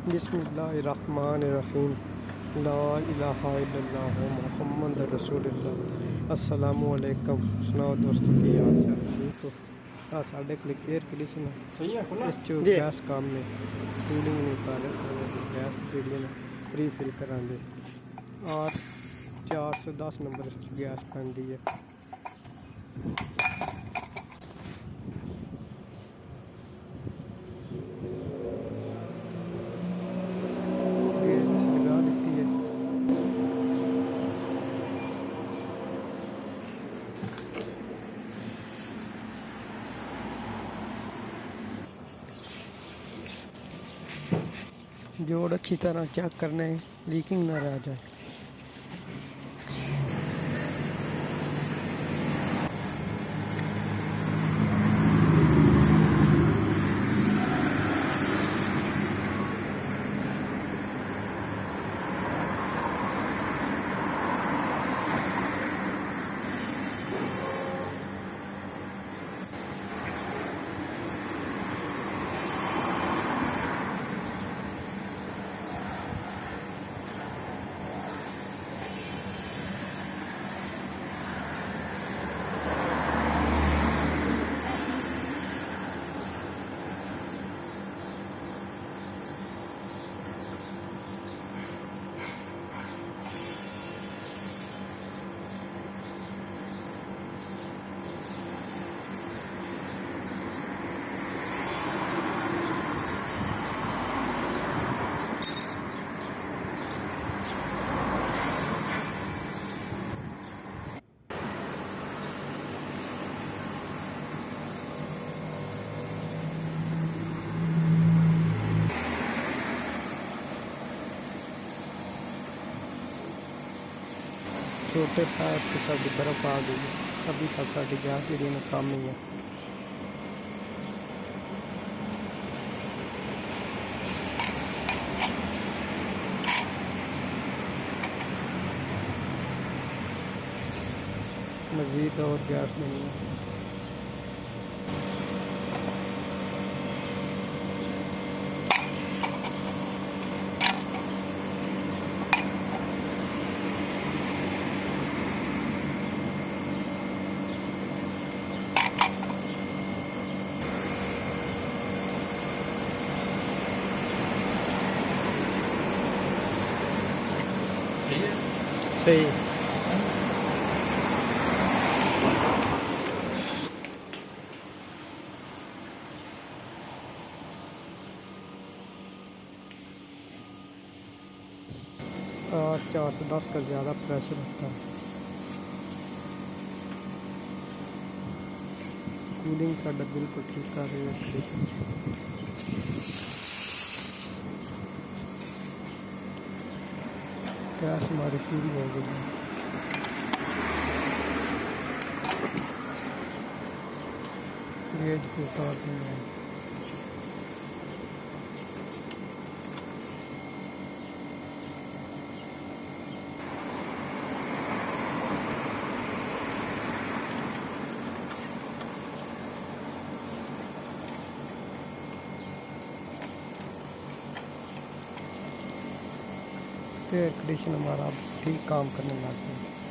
बिस्मिल्लाहिर्रहमानिर्रहीम। ला इलाहा इल्लल्लाह मुहम्मद रसूलुल्लाह। अस्सलामु अलैकुम। सुनाओ दोस्तों की हाल चाल है, ठीक हो? साढ़े को एयर कंडीशन सही है खुला इस गैस काम में कूलिंग नहीं पा रहे सारे गैस जी रीफिल करा दे और 410 नंबर गैस पैंदी है। लगा दी है। जोड़ अच्छी तरह चेक करने लीकिंग ना रह जाए। छोटे पैर से साड़ी बर्फ आ गई है। अभी तक साड़ी गैस जी काम ही है। मज़ीद और गैस देनी है। सही 410 का ज़्यादा प्रेशर होता है। कूलिंग साਡਾ बिल्कुल ठीक कर रही है। गैस हमारी पूरी हो गई है। गेज को उतार देंगे। एयर कंडीशन हमारा ठीक काम करने लग गया।